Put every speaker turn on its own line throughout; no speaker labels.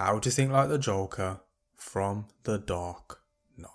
How to Think Like the Joker from The Dark Knight.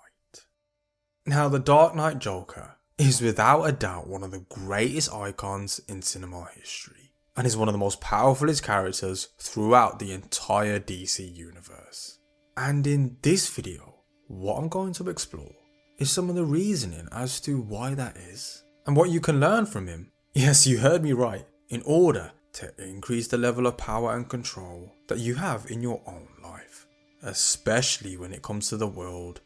Now, The Dark Knight Joker is without a doubt one of the greatest icons in cinema history, and is one of the most powerfulest characters throughout the entire DC universe. And in this video, what I'm going to explore is some of the reasoning as to why that is, and what you can learn from him. Yes, you heard me right, in order to increase the level of power and control that you have in your own life, especially when it comes to the world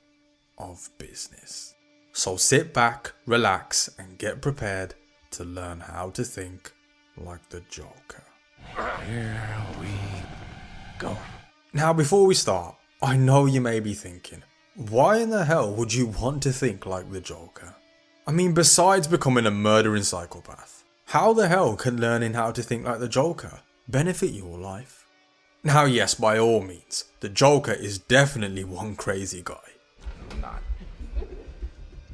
of business. So sit back, relax, and get prepared to learn how to think like the Joker.
Here we go.
Now, before we start, I know you may be thinking, why in the hell would you want to think like the Joker? I mean, besides becoming a murdering psychopath, how the hell can learning how to think like the Joker benefit your life? Now, yes, by all means, the Joker is definitely one crazy guy.
I'm not.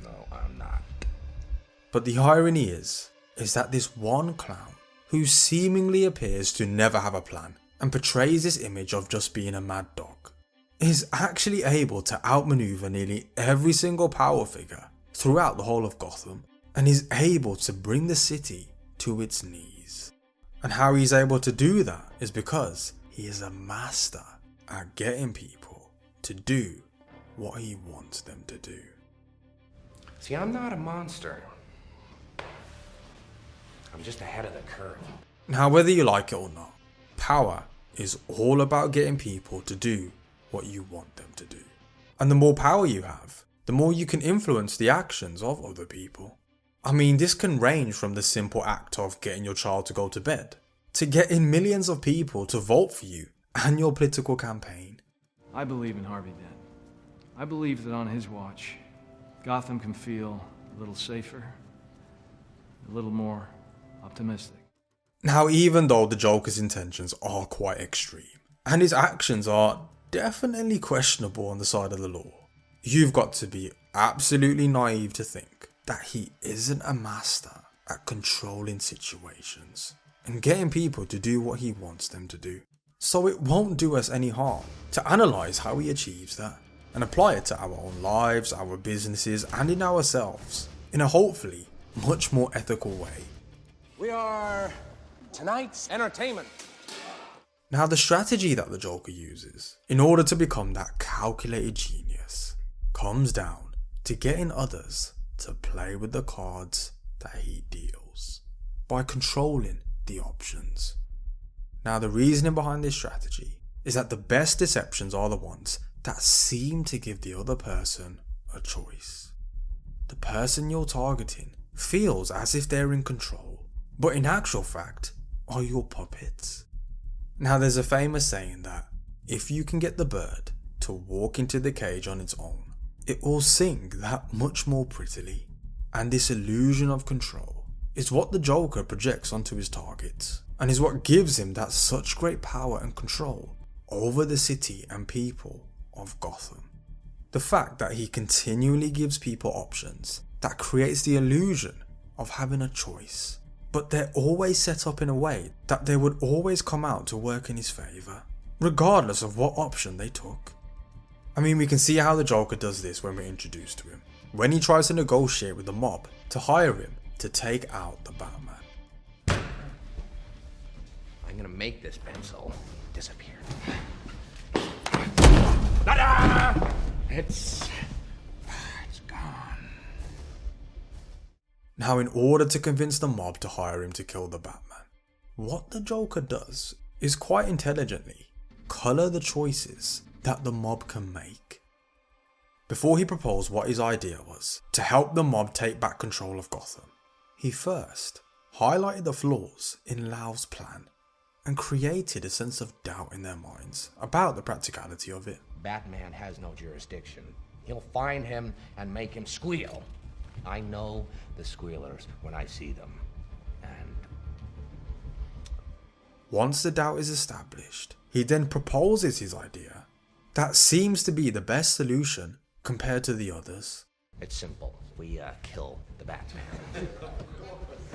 No, I'm not.
But the irony is that this one clown, who seemingly appears to never have a plan and portrays this image of just being a mad dog, is actually able to outmaneuver nearly every single power figure throughout the whole of Gotham, and is able to bring the city to its knees. And how he's able to do that is because he is a master at getting people to do what he wants them to do.
See, I'm not a monster. I'm just ahead of the curve.
Now, whether you like it or not, power is all about getting people to do what you want them to do. And the more power you have, the more you can influence the actions of other people. I mean, this can range from the simple act of getting your child to go to bed, to getting millions of people to vote for you and your political campaign.
I believe in Harvey Dent. I believe that on his watch, Gotham can feel a little safer, a little more optimistic.
Now, even though the Joker's intentions are quite extreme, and his actions are definitely questionable on the side of the law, you've got to be absolutely naive to think that he isn't a master at controlling situations and getting people to do what he wants them to do. So it won't do us any harm to analyse how he achieves that and apply it to our own lives, our businesses, and in ourselves in a hopefully much more ethical way.
We are tonight's entertainment.
Now, the strategy that the Joker uses in order to become that calculated genius comes down to getting others to play with the cards that he deals by controlling the options. Now, the reasoning behind this strategy is that the best deceptions are the ones that seem to give the other person a choice. The person you're targeting feels as if they're in control, but in actual fact are your puppets. Now, there's a famous saying that if you can get the bird to walk into the cage on its own, it will sing that much more prettily. And this illusion of control is what the Joker projects onto his targets, and is what gives him that such great power and control over the city and people of Gotham. The fact that he continually gives people options that creates the illusion of having a choice, but they're always set up in a way that they would always come out to work in his favour, regardless of what option they took. I mean, we can see how the Joker does this when we're introduced to him, when he tries to negotiate with the mob to hire him to take out the Batman.
I'm gonna make this pencil disappear. It's gone.
Now, in order to convince the mob to hire him to kill the Batman, what the Joker does is quite intelligently colour the choices that the mob can make. Before he proposed what his idea was to help the mob take back control of Gotham, he first highlighted the flaws in Lau's plan and created a sense of doubt in their minds about the practicality of it.
Batman has no jurisdiction. He'll find him and make him squeal. I know the squealers when I see them. And
once the doubt is established, he then proposes his idea that seems to be the best solution compared to the others.
it's simple. We kill the Batman.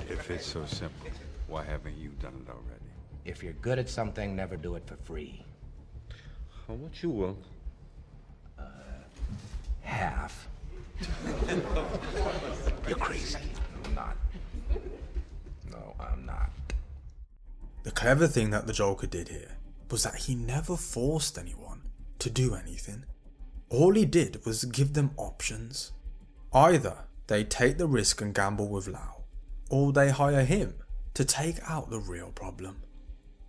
If it's so simple, why haven't you done it already?
If you're good at something, never do it for free.
How much you want?
Half. You're crazy. I'm not. No, I'm not.
The clever thing that the Joker did here was that he never forced anyone to do anything. All he did was give them options. Either they take the risk and gamble with Lau, or they hire him to take out the real problem.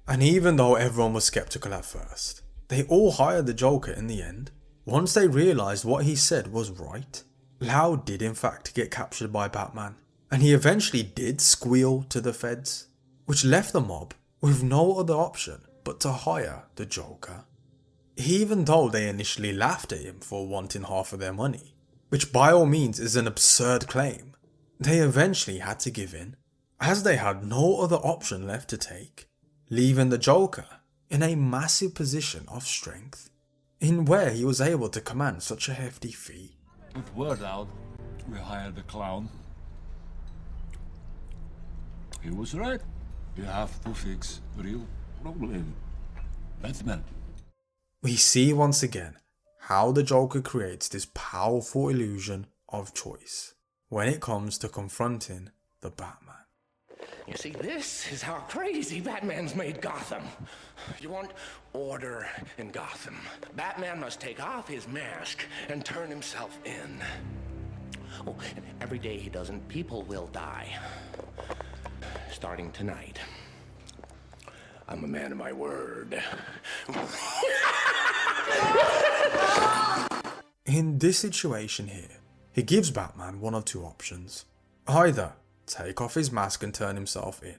And even though everyone was skeptical at first, they all hired the Joker in the end. Once they realised what he said was right, Lau did in fact get captured by Batman, and he eventually did squeal to the feds, which left the mob with no other option but to hire the Joker. Even though they initially laughed at him for wanting half of their money, which by all means is an absurd claim, they eventually had to give in, as they had no other option left to take, leaving the Joker in a massive position of strength, in where he was able to command such a hefty fee.
With word out, we hired the clown. He was right. You have to fix real problem. Batman.
We see once again how the Joker creates this powerful illusion of choice when it comes to confronting the Batman.
You see, this is how crazy Batman's made Gotham. You want order in Gotham. Batman must take off his mask and turn himself in. Oh, and every day he doesn't, people will die. Starting tonight. I'm a man of my word.
In this situation here, he gives Batman one of two options. Either take off his mask and turn himself in,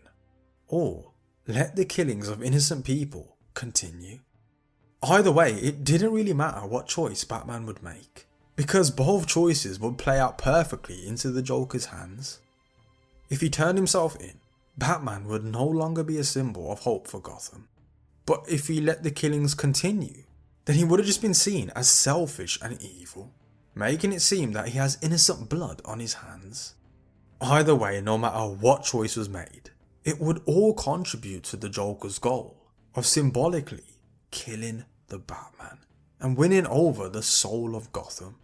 or let the killings of innocent people continue. Either way, it didn't really matter what choice Batman would make, because both choices would play out perfectly into the Joker's hands. If he turned himself in, Batman would no longer be a symbol of hope for Gotham. But if he let the killings continue, then he would have just been seen as selfish and evil, making it seem that he has innocent blood on his hands. Either way, no matter what choice was made, it would all contribute to the Joker's goal of symbolically killing the Batman and winning over the soul of Gotham.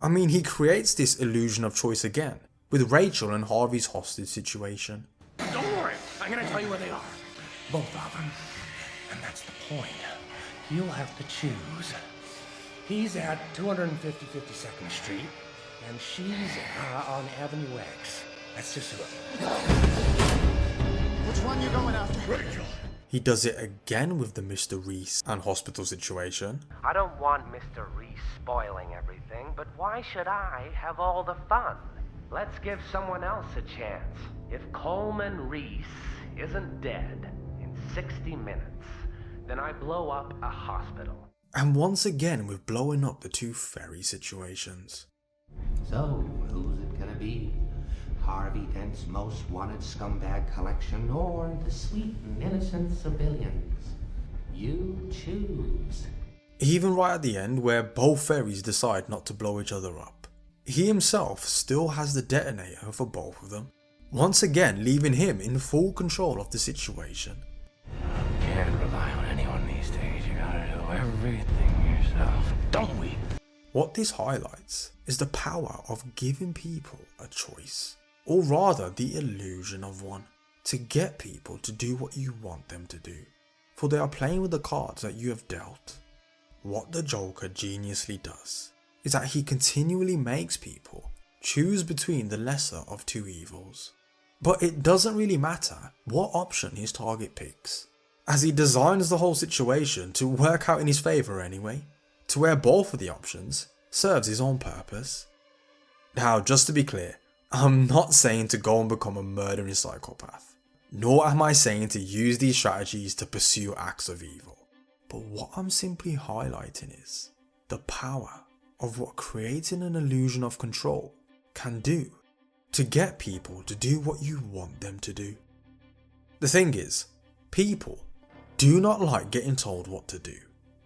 I mean, he creates this illusion of choice again with Rachel and Harvey's hostage situation.
Don't worry, I'm gonna tell you where they are. Both of them. And that's the point. You'll have to choose. He's at 250 52nd Street, and she's on Avenue X. That's just it.
Which one you going after?
Rachel.
He does it again with the Mr. Reese and hospital situation.
I don't want Mr. Reese spoiling everything, but why should I have all the fun? Let's give someone else a chance. If Coleman Reese isn't dead in 60 minutes, then I blow up a hospital.
And once again with blowing up the two ferry situations.
So, who's it gonna be? Harvey Dent's most wanted scumbag collection, or the sweet and innocent civilians? You choose.
Even right at the end where both ferries decide not to blow each other up, he himself still has the detonator for both of them, once again leaving him in full control of the situation.
Can't rely on anyone these days. You gotta do everything yourself, don't we?
What this highlights is the power of giving people a choice, or rather the illusion of one, to get people to do what you want them to do, for they are playing with the cards that you have dealt. What the Joker geniusly does is that he continually makes people choose between the lesser of two evils. But it doesn't really matter what option his target picks, as he designs the whole situation to work out in his favour anyway, to where both of the options serves his own purpose. Now, just to be clear, I'm not saying to go and become a murdering psychopath, nor am I saying to use these strategies to pursue acts of evil, but what I'm simply highlighting is the power of what creating an illusion of control can do to get people to do what you want them to do. The thing is, people do not like getting told what to do,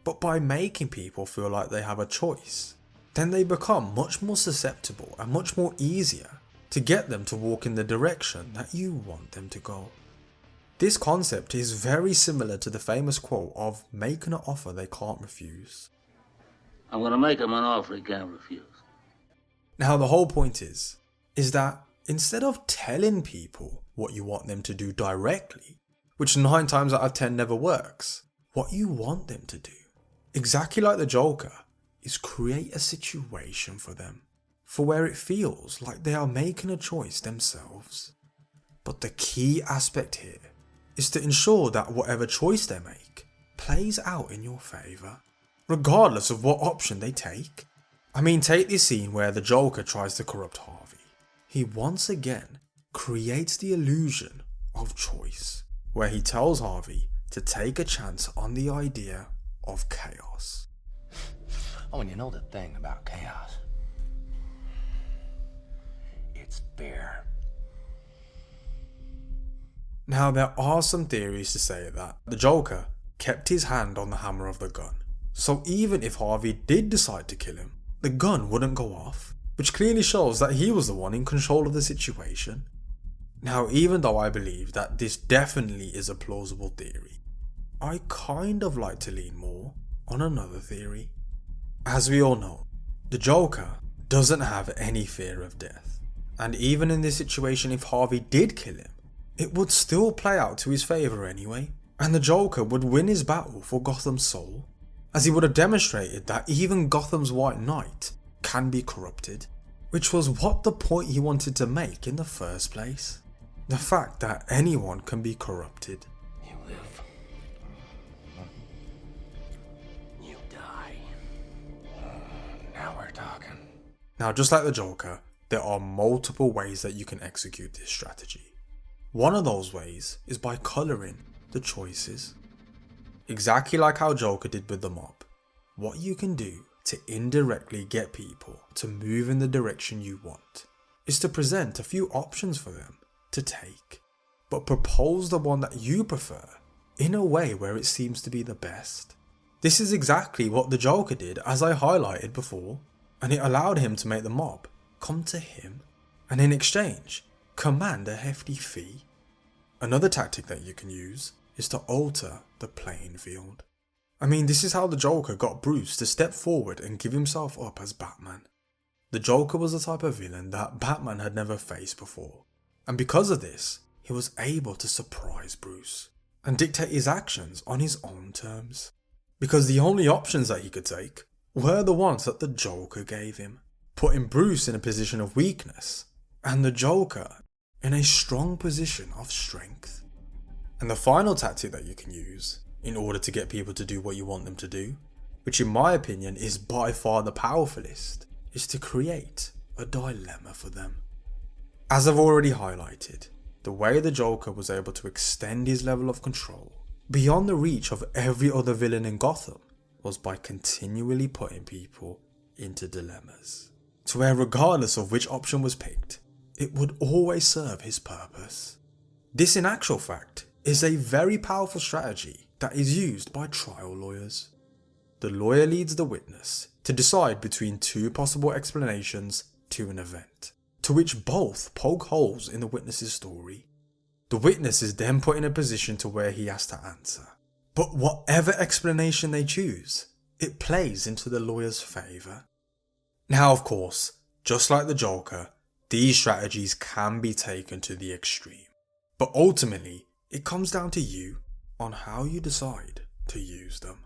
but by making people feel like they have a choice, then they become much more susceptible and much more easier to get them to walk in the direction that you want them to go. This concept is very similar to the famous quote of making an offer they can't refuse.
I'm gonna make him an offer he can't refuse.
Now the whole point is that instead of telling people what you want them to do directly, which 9 times out of 10 never works, what you want them to do, exactly like the Joker, is create a situation for them, for where it feels like they are making a choice themselves. But the key aspect here is to ensure that whatever choice they make plays out in your favour, regardless of what option they take. I mean, take this scene where the Joker tries to corrupt Harvey. He once again creates the illusion of choice, where he tells Harvey to take a chance on the idea of chaos.
Oh, and you know the thing about chaos? It's fear.
Now there are some theories to say that the Joker kept his hand on the hammer of the gun, so even if Harvey did decide to kill him, the gun wouldn't go off, which clearly shows that he was the one in control of the situation. Now, even though I believe that this definitely is a plausible theory, I kind of like to lean more on another theory. As we all know, the Joker doesn't have any fear of death, and even in this situation, if Harvey did kill him, it would still play out to his favour anyway, and the Joker would win his battle for Gotham's soul, as he would have demonstrated that even Gotham's White Knight can be corrupted, which was what the point he wanted to make in the first place. The fact that anyone can be corrupted.
You live. You die. Now we're talking.
Now, just like the Joker, there are multiple ways that you can execute this strategy. One of those ways is by colouring the choices. Exactly like how Joker did with the mob, what you can do to indirectly get people to move in the direction you want is to present a few options for them to take, but propose the one that you prefer in a way where it seems to be the best. This is exactly what the Joker did, as I highlighted before, and it allowed him to make the mob come to him and in exchange command a hefty fee. Another tactic that you can use is to alter the playing field. I mean, this is how the Joker got Bruce to step forward and give himself up as Batman. The Joker was the type of villain that Batman had never faced before, and because of this, he was able to surprise Bruce and dictate his actions on his own terms, because the only options that he could take were the ones that the Joker gave him, putting Bruce in a position of weakness and the Joker in a strong position of strength. And the final tactic that you can use in order to get people to do what you want them to do, which in my opinion is by far the powerfulest, is to create a dilemma for them. As I've already highlighted, the way the Joker was able to extend his level of control beyond the reach of every other villain in Gotham was by continually putting people into dilemmas, to where regardless of which option was picked, it would always serve his purpose. This in actual fact is a very powerful strategy that is used by trial lawyers. The lawyer leads the witness to decide between 2 possible explanations to an event, to which both poke holes in the witness's story. The witness is then put in a position to where he has to answer. But whatever explanation they choose, it plays into the lawyer's favour. Now of course, just like the Joker, these strategies can be taken to the extreme. But ultimately, it comes down to you on how you decide to use them,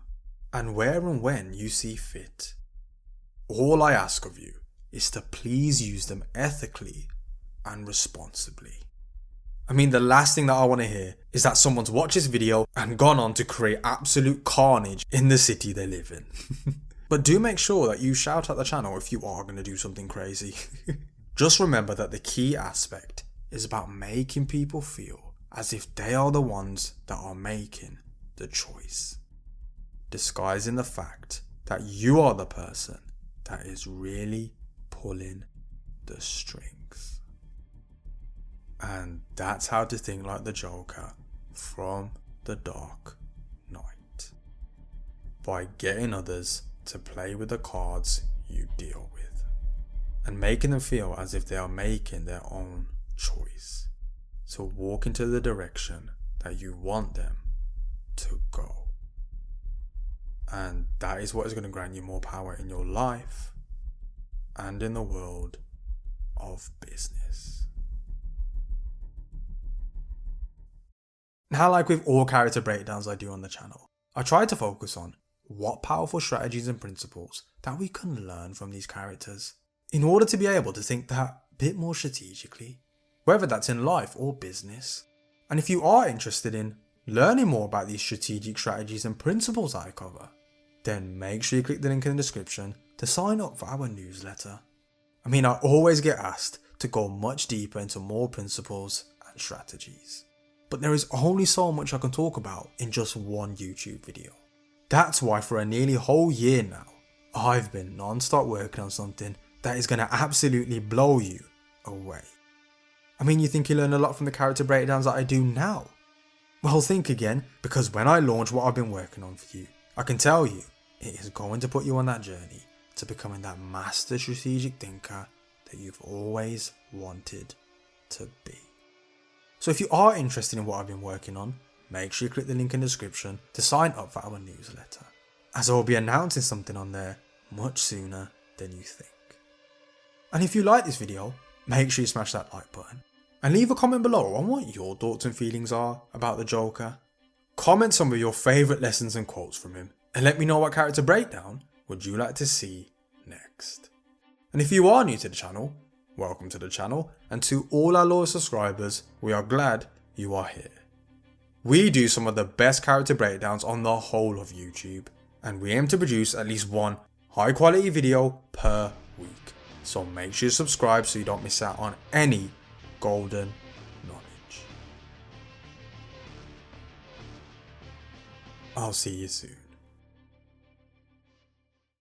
and where and when you see fit. All I ask of you is to please use them ethically and responsibly. I mean, the last thing that I want to hear is that someone's watched this video and gone on to create absolute carnage in the city they live in. But do make sure that you shout at the channel if you are going to do something crazy. Just remember that the key aspect is about making people feel as if they are the ones that are making the choice, disguising the fact that you are the person that is really pulling the strings. And that's how to think like the Joker from The Dark Knight, by getting others to play with the cards you deal with and making them feel as if they are making their own choice, to walk into the direction that you want them to go. And that is what is going to grant you more power in your life and in the world of business. Now, like with all character breakdowns I do on the channel, I try to focus on what powerful strategies and principles that we can learn from these characters in order to be able to think that bit more strategically, whether that's in life or business. And if you are interested in learning more about these strategic strategies and principles I cover, then make sure you click the link in the description to sign up for our newsletter. I mean, I always get asked to go much deeper into more principles and strategies, but there is only so much I can talk about in just one YouTube video. That's why for a nearly whole year now, I've been non-stop working on something that is going to absolutely blow you away. I mean, you think you learn a lot from the character breakdowns that I do now? Well, think again, because when I launch what I've been working on for you, I can tell you it is going to put you on that journey to becoming that master strategic thinker that you've always wanted to be. So if you are interested in what I've been working on, make sure you click the link in the description to sign up for our newsletter, as I will be announcing something on there much sooner than you think. And if you like this video, make sure you smash that like button and leave a comment below on what your thoughts and feelings are about the Joker. Comment some of your favourite lessons and quotes from him and let me know what character breakdown would you like to see next. And if you are new to the channel, welcome to the channel, and to all our loyal subscribers, we are glad you are here. We do some of the best character breakdowns on the whole of YouTube, and we aim to produce at least one high quality video per week. So make sure you subscribe so you don't miss out on any golden knowledge. I'll see you soon.